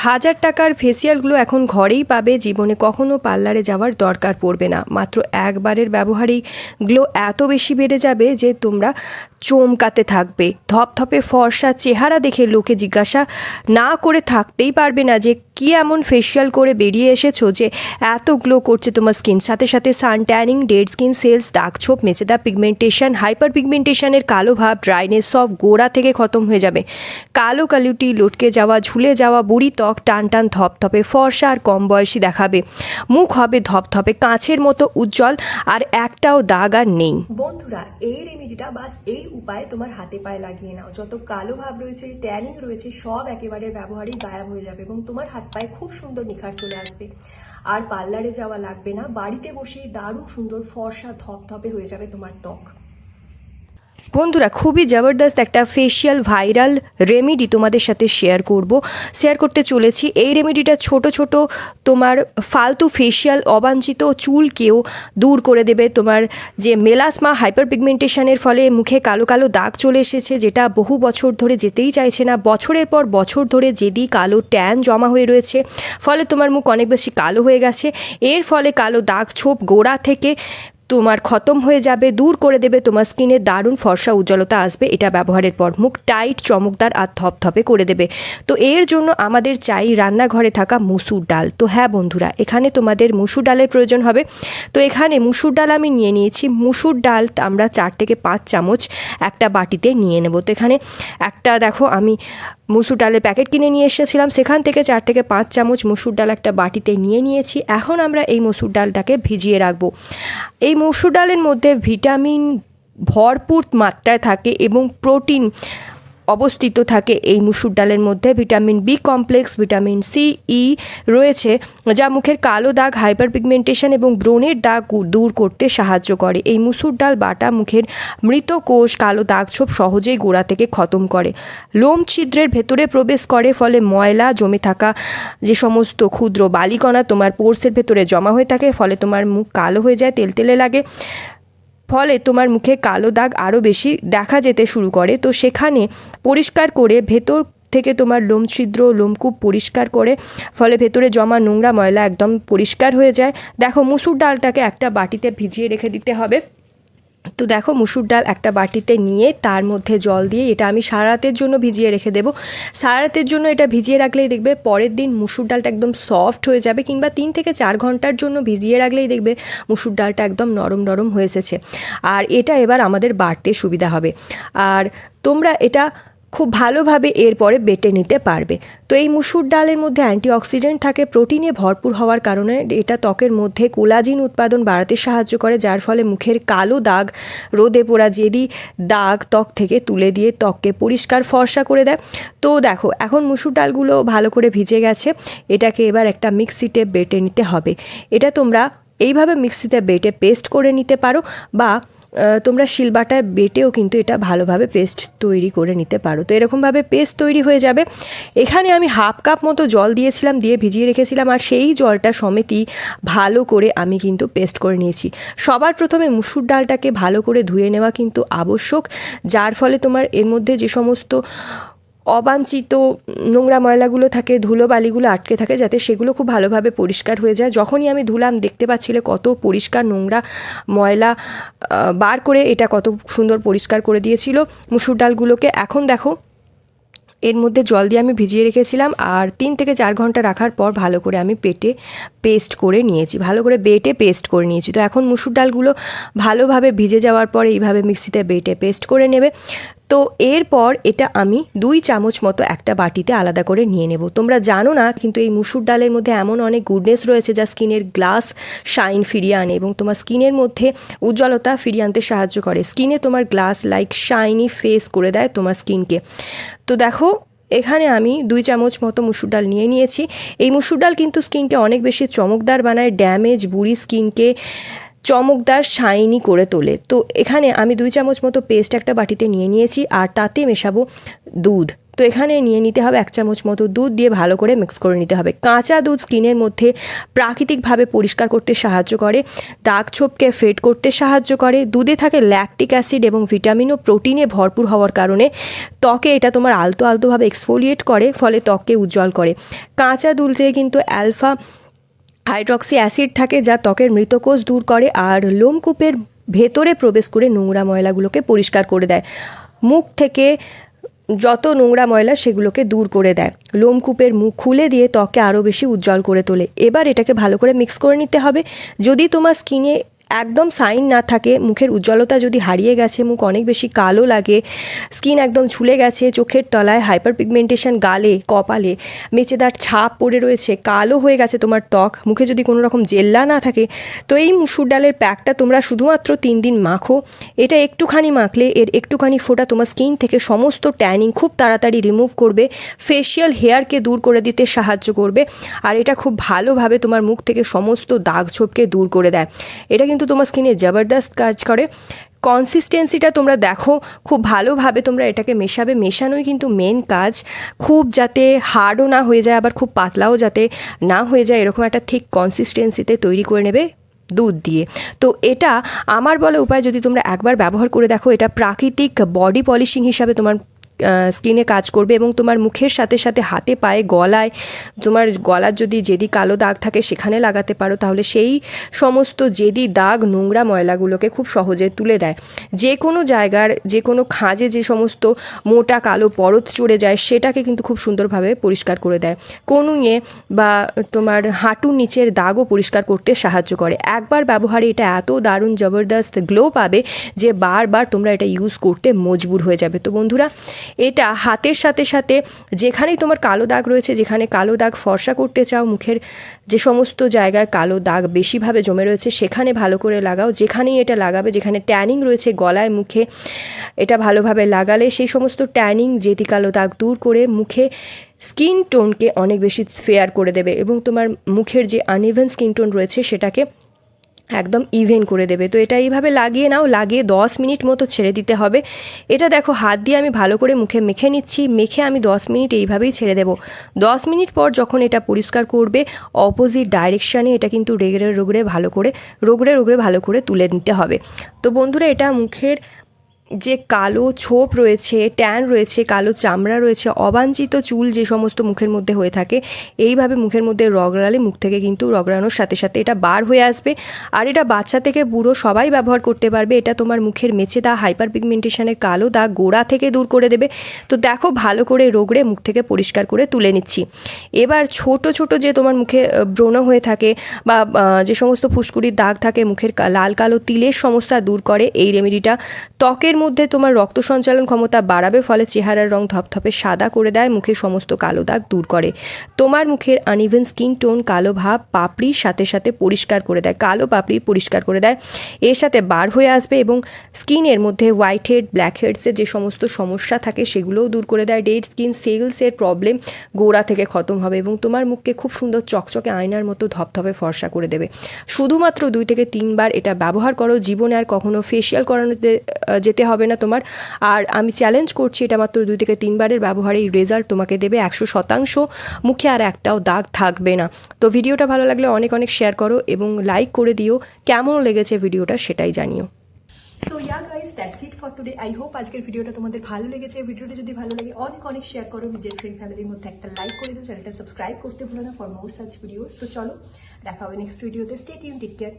হাজার টাকার ফেসিয়ালগুলো এখন ঘরেই পাবে, জীবনে কখনো পার্লারে যাওয়ার দরকার পড়বে না। মাত্র একবারের ব্যবহারেই গ্লো এত বেশি বেড়ে যাবে যে তোমরা চমকাতে থাকবে। ধপধপে ফর্সা চেহারা দেখে লোকে জিজ্ঞাসা না করে থাকতেই পারবে না যে কি এমন ফেসিয়াল করে বেরিয়ে এসেছো যে এত গ্লো করছে তোমার স্কিন। সাথে সাথে সান ট্যানিং, ডেড স্কিন সেলস, দাগ ছোপ, মেচেদা পিগমেন্টেশন, হাইপার পিগমেন্টেশনের কালো ভাব, ড্রাইনেস সব গোড়া থেকে খতম হয়ে যাবে। কালো কালুটি, লটকে যাওয়া, ঝুলে যাওয়া বুড়ি ত্বক টান টান ধপধপে ফর্সা আর কম বয়সী দেখাবে। মুখ হবে ধপধপে কাঁচের মতো উজ্জ্বল, আর একটাও দাগ আর নেই। বন্ধুরা, এই রেমেডিটা বাস এই উপায়ে তোমার হাতে পায়ে লাগিয়ে নাও। যত কালো ভাব রয়েছে, ট্যানিং রয়েছে, সব একেবারে ব্যবহারেই গায়েব হয়ে যাবে এবং তোমার হাত পায়ে খুব সুন্দর নিখার চলে আসবে। আর পার্লারে যাওয়া লাগবে না, বাড়িতে বসেই দারুণ সুন্দর ফর্সা ধপধপে হয়ে যাবে তোমার ত্বক। বন্ধুরা, খুবই জবরদস্ত একটা ফেসিয়াল ভাইরাল রেমেডি তোমাদের সাথে শেয়ার করতে চলেছি। এই রেমেডিটা ছোট ছোট তোমার ফালতু ফেসিয়াল অবাঞ্ছিত চুলকেও দূর করে দেবে। তোমার যে মেলাসমা, হাইপার পিগমেন্টেশনের ফলে মুখে কালো কালো দাগ চলে এসেছে, যেটা বহু বছর ধরে যেতেই চাইছে না, বছরের পর বছর ধরে যেদি কালো ট্যান জমা হয়ে রয়েছে, ফলে তোমার মুখ অনেক বেশি কালো হয়ে গেছে। এর ফলে কালো দাগ ছোপ গোড়া থেকে তোমার খতম হয়ে যাবে, দূর করে দেবে। তোমার স্কিনে দারুণ ফর্সা উজ্জ্বলতা আসবে এটা ব্যবহারের পর। মুখ টাইট, চমকদার আর ধপধপে করে দেবে। তো এর জন্য আমাদের চাই রান্নাঘরে থাকা মুসুর ডাল। তো হ্যাঁ বন্ধুরা, এখানে তোমাদের মুসুর ডালের প্রয়োজন হবে। তো এখানে মুসুর ডাল আমি নিয়ে নিয়েছি। মুসুর ডাল আমরা 4 থেকে 5 চামচ একটা বাটিতে নিয়ে নেব। তো এখানে একটা দেখো, আমি মুসুর ডালের প্যাকেট কিনে নিয়ে এসেছিলাম, সেখান থেকে 4 থেকে 5 চামচ মুসুর ডাল একটা বাটিতে নিয়ে নিয়েছি। এখন আমরা এই মুসুর ডালটাকে ভিজিয়ে রাখবো। এই মসুর ডালের মধ্যে ভিটামিন ভরপুর মাত্রায় থাকে এবং প্রোটিন অবস্থিত থাকে। এই মুসুর ডালের মধ্যে vitamin B complex, vitamin C, E রয়েছে, যা মুখের কালো দাগ, হাইপার পিগমেন্টেশন এবং ব্রণের দাগ দূর করতে সাহায্য করে। এই মুসুর ডাল বাটা মুখের মৃত কোষ, কালো দাগ ছোপ সহজেই গোড়া থেকে খতম করে। লোম ছিদ্রের ভেতরে প্রবেশ করে, ফলে ময়লা জমে থাকা যে সমস্ত ক্ষুদ্র বালিকণা তোমার পোর্সের ভেতরে জমা হয়ে থাকে, ফলে তোমার মুখ কালো হয়ে যায়, তেলতেলে লাগে, ফলে তোমার মুখে কালো দাগ আরও বেশি দেখা যেতে শুরু করে। তো সেখানে পরিষ্কার করে ভেতর থেকে তোমার লোম ছিদ্র, লোমকূপ পরিষ্কার করে, ফলে ভেতরে জমা নোংরা ময়লা একদম পরিষ্কার হয়ে যায়। দেখো, মুসুর ডালটাকে একটা বাটিতে ভিজিয়ে রেখে দিতে হবে। তো দেখো, মুসুর ডাল একটা বাটিতে নিয়ে তার মধ্যে জল দিয়ে এটা আমি সারা রাতের জন্য ভিজিয়ে রেখে দেবো। সারা রাতের জন্য এটা ভিজিয়ে রাখলেই দেখবে পরের দিন মুসুর ডালটা একদম সফট হয়ে যাবে, কিংবা 3 থেকে 4 ঘন্টার জন্য ভিজিয়ে রাখলেই দেখবে মুসুর ডালটা একদম নরম নরম হয়ে এসেছে। আর এটা এবার আমাদের বাড়তে সুবিধা হবে, আর তোমরা এটা খুব ভালোভাবে এরপরে বেটে নিতে পারবে। তো এই মুসুর ডালের মধ্যে অ্যান্টিঅক্সিডেন্ট থাকে, প্রোটিনে ভরপুর হওয়ার কারণে এটা ত্বকের মধ্যে কোলাজিন উৎপাদন বাড়াতে সাহায্য করে, যার ফলে মুখের কালো দাগ, রোদে পোড়া জেদি দাগ ত্বক থেকে তুলে দিয়ে ত্বককে পরিষ্কার ফর্সা করে দেয়। তো দেখো, এখন মুসুর ডালগুলো ভালো করে ভিজে গেছে। এটাকে এবার একটা মিক্সিতে বেটে নিতে হবে। এটা তোমরা এইভাবে মিক্সিতে বেটে পেস্ট করে নিতে পারো, বা তোমরা শিলবাটায় বেটেও কিন্তু এটা ভালোভাবে পেস্ট তৈরি করে নিতে পারো। তো এরকমভাবে পেস্ট তৈরি হয়ে যাবে। এখানে আমি হাফ কাপ মতো জল দিয়েছিলাম, দিয়ে ভিজিয়ে রেখেছিলাম, আর সেই জলটা সমেতই ভালো করে আমি কিন্তু পেস্ট করে নিয়েছি। সবার প্রথমে মুসুর ডালটাকে ভালো করে ধুয়ে নেওয়া কিন্তু আবশ্যক, যার ফলে তোমার এর মধ্যে যে সমস্ত অবাঞ্ছিত নোংরা ময়লাগুলো থাকে, ধুলো বালিগুলো আটকে থাকে, যাতে সেগুলো খুব ভালোভাবে পরিষ্কার হয়ে যায়। যখনই আমি ধুলাম, দেখতে পাচ্ছিলে কত পরিষ্কার নোংরা ময়লা বার করে এটা কত সুন্দর পরিষ্কার করে দিয়েছিল মুসুর ডালগুলোকে। এখন দেখো, এর মধ্যে জল দিয়ে আমি ভিজিয়ে রেখেছিলাম, আর 3 থেকে 4 ঘন্টা রাখার পর ভালো করে আমি বেটে পেস্ট করে নিয়েছি, ভালো করে বেটে পেস্ট করে নিয়েছি। তো এখন মুসুর ডালগুলো ভালোভাবে ভিজে যাওয়ার পরে এইভাবে মিক্সিতে বেটে পেস্ট করে নেবে। তো এরপর এটা আমি 2 চামচ মতো একটা বাটিতে আলাদা করে নিয়ে নেব। তোমরা জানো না, কিন্তু এই মুসুর ডালের মধ্যে এমন অনেক গুডনেস রয়েছে যা স্কিনের গ্লাস শাইন ফিরিয়ে আনে এবং তোমার স্কিনের মধ্যে উজ্জ্বলতা ফিরিয়ে আনতে সাহায্য করে। স্কিনে তোমার গ্লাস লাইক শাইনি ফেস করে দেয় তোমার স্কিনকে। তো দেখো, এখানে আমি 2 চামচ মতো মুসুর ডাল নিয়ে নিয়েছি। এই মুসুর ডাল কিন্তু স্কিনকে অনেক বেশি চমকদার বানায়, ড্যামেজ বুড়ি স্কিনকে চমকদার শাইনি করে তোলে। তো এখানে আমি 2 চামচ মতো পেস্ট একটা বাটিতে নিয়ে নিয়েছি, আর তাতে মেশাবো দুধ। তো এখানে নিয়ে নিতে হবে 1 চামচ মতো দুধ, দিয়ে ভালো করে মিক্স করে নিতে হবে। কাঁচা দুধ স্কিনের মধ্যে প্রাকৃতিকভাবে পরিষ্কার করতে সাহায্য করে, দাগ ছোপকে ফেড করতে সাহায্য করে। দুধে থাকে ল্যাকটিক অ্যাসিড এবং ভিটামিন ও প্রোটিনে ভরপুর হওয়ার কারণে ত্বকে এটা তোমার আলতোভাবে এক্সফোলিয়েট করে, ফলে ত্বককে উজ্জ্বল করে। কাঁচা দুধে কিন্তু অ্যালফা হাইড্রক্সি অ্যাসিড থাকে, যা ত্বকের মৃতকোষ দূর করে আর লোমকূপের ভেতরে প্রবেশ করে নোংরা ময়লাগুলোকে পরিষ্কার করে দেয়। মুখ থেকে যত নোংরা ময়লা সেগুলোকে দূর করে দেয়। লোমকূপের মুখ খুলে দিয়ে ত্বককে আরও বেশি উজ্জ্বল করে তোলে। এবার এটাকে ভালো করে মিক্স করে নিতে হবে। যদি তোমার স্কিনে একদম সাইন না থাকে, মুখের উজ্জ্বলতা যদি হারিয়ে গেছে, মুখ অনেক বেশি কালো লাগে, স্কিন একদম ঝুলে গেছে, চোখের তলায় হাইপার পিগমেন্টেশন, গালে কপালে মেচেদার ছাপ পড়ে রয়েছে, কালো হয়ে গেছে তোমার ত্বক, মুখে যদি কোনো রকম জেল্লা না থাকে, তো এই মুসুর ডালের প্যাকটা তোমরা শুধুমাত্র 3 দিন মাখো। এটা একটুখানি মাখলে এর একটুখানি ফোঁটা তোমার স্কিন থেকে সমস্ত ট্যানিং খুব তাড়াতাড়ি রিমুভ করবে, ফেশিয়াল হেয়ারকে দূর করে দিতে সাহায্য করবে, আর এটা খুব ভালোভাবে তোমার মুখ থেকে সমস্ত দাগ ছোপকে দূর করে দেয়। এটা কিন্তু তোমার স্কিনে জবরদস্ত কাজ করে। কনসিস্টেন্সিটা তোমরা দেখো, খুব ভালোভাবে তোমরা এটাকে মেশাবে। মেশানোই কিন্তু মেন কাজ, খুব যাতে হার্ডও না হয়ে যায়, আবার খুব পাতলাও যাতে না হয়ে যায়, এরকম একটা ঠিক কনসিস্টেন্সিতে তৈরি করে নেবে দুধ দিয়ে। তো এটা আমার বলা উপায়, যদি তোমরা একবার ব্যবহার করে দেখো, এটা প্রাকৃতিক বডি পলিশিং হিসাবে তোমার স্কিনে কাজ করবে এবং তোমার মুখের সাথে সাথে হাতে পায়ে গলায়, তোমার গলার যদি জেদি কালো দাগ থাকে সেখানে লাগাতে পারো, তাহলে সেই সমস্ত জেদি দাগ নোংরা ময়লাগুলোকে খুব সহজে তুলে দেয়। যে কোনো জায়গার যে কোনো খাঁজে যে সমস্ত মোটা কালো পরত চড়ে যায় সেটাকে কিন্তু খুব সুন্দরভাবে পরিষ্কার করে দেয়। কনুইয়ে বা তোমার হাঁটুর নিচের দাগও পরিষ্কার করতে সাহায্য করে। একবার ব্যবহারে এটা এত দারুণ জবরদস্ত গ্লো পাবে যে বারবার তোমরা এটা ইউজ করতে মজবুর হয়ে যাবে। তো বন্ধুরা, এটা হাতের সাথে সাথে যেখানেই তোমার কালো দাগ রয়েছে, যেখানে কালো দাগ ফর্সা করতে চাও, মুখের যে সমস্ত জায়গায় কালো দাগ বেশিভাবে জমে রয়েছে সেখানে ভালো করে লাগাও। যেখানেই এটা লাগাবে, যেখানে ট্যানিং রয়েছে গলায় মুখে, এটা ভালোভাবে লাগালে সেই সমস্ত ট্যানিং যেটি কালো দাগ দূর করে মুখে স্কিন টোনকে অনেক বেশি ফেয়ার করে দেবে এবং তোমার মুখের যে আনইভেন স্কিন টোন রয়েছে সেটাকে একদম ইভেন করে দেবে। তো এটা এইভাবে লাগিয়ে নাও, লাগিয়ে 10 মিনিট মতো ছেড়ে দিতে হবে। এটা দেখো হাত দিয়ে আমি ভালো করে মুখে মেখে নিচ্ছি, মেখে আমি 10 মিনিট এইভাবেই ছেড়ে দেবো। 10 মিনিট পর যখন এটা পরিষ্কার করবে অপোজিট ডাইরেকশানে, এটা কিন্তু রোগড়ে ভালো করে তুলে নিতে হবে। তো বন্ধুরা, এটা মুখের যে কালো ছোপ রয়েছে, ট্যান রয়েছে, কালো চামড়া রয়েছে, অবাঞ্ছিত চুল যে সমস্ত মুখের মধ্যে হয়ে থাকে, এইভাবে মুখের মধ্যে রগড়ালে মুখ থেকে কিন্তু রগড়ানোর সাথে সাথে এটা বার হয়ে আসবে। আর এটা বাচ্চা থেকে বুড়ো সবাই ব্যবহার করতে পারবে। এটা তোমার মুখের মেচেদা হাইপার পিগমেন্টেশনের কালো দাগ গোড়া থেকে দূর করে দেবে। তো দেখো ভালো করে রগড়ে মুখ থেকে পরিষ্কার করে তুলে নিচ্ছি। এবার ছোট ছোট যে তোমার মুখে ব্রণ হয়ে থাকে বা যে সমস্ত ফুসকুড়ির দাগ থাকে, মুখের লাল কালো তিলের সমস্যা দূর করে এই রেমেডিটা। ত্বকের মধ্যে তোমার রক্ত সঞ্চালন ক্ষমতা বাড়াবে, ফলে চেহারার রং ধপধপে সাদা করে দেয়, মুখের সমস্ত কালো দাগ দূর করে। তোমার মুখের আনইভেন স্কিন টোন, কালো ভাব পাপড়ির সাথে সাথে পরিষ্কার করে দেয়, কালো পাপড়ি পরিষ্কার করে দেয়, এর সাথে বার হয়ে আসবে এবং স্কিনের মধ্যে হোয়াইট হেড, ব্ল্যাক হেডসের যে সমস্ত সমস্যা থাকে সেগুলোও দূর করে দেয়। ডেড স্কিন সেলসের প্রবলেম গোড়া থেকে খতম হবে এবং তোমার মুখকে খুব সুন্দর চকচকে আয়নার মতো ধপধপে ফর্সা করে দেবে। শুধুমাত্র 2 থেকে 3 বার এটা ব্যবহার করো, জীবনে আর কখনো ফেশিয়াল করানোতে যেতে হবে না তোমার। আর আমি চ্যালেঞ্জ করছি, এটা মাত্র 2 থেকে 3 বারের ব্যবহারে এই রেজাল্ট তোমাকে দেবে 100%, মুখে আর একটাও দাগ থাকবে না। তো ভিডিওটা ভালো লাগলে অনেক অনেক শেয়ার করো এবং লাইক করে দিও। কেমন লেগেছে ভিডিওটা সেটাই জানিও। So yeah guys, that's it for today. I hope আজকের ভিডিওটা তোমাদের ভালো লেগেছে। ভিডিওটা যদি ভালো লাগে অনেক অনেক শেয়ার করো, নিজের ফ্রেন্ড ফ্যামিলির মধ্যে একটা লাইক করে দিও, চ্যানেলটা সাবস্ক্রাইব করতে ভুলো না ফর মোর সাচ ভিডিওস। তো চলো দেখা হবে নেক্সট ভিডিওতে। Stay tune, take care.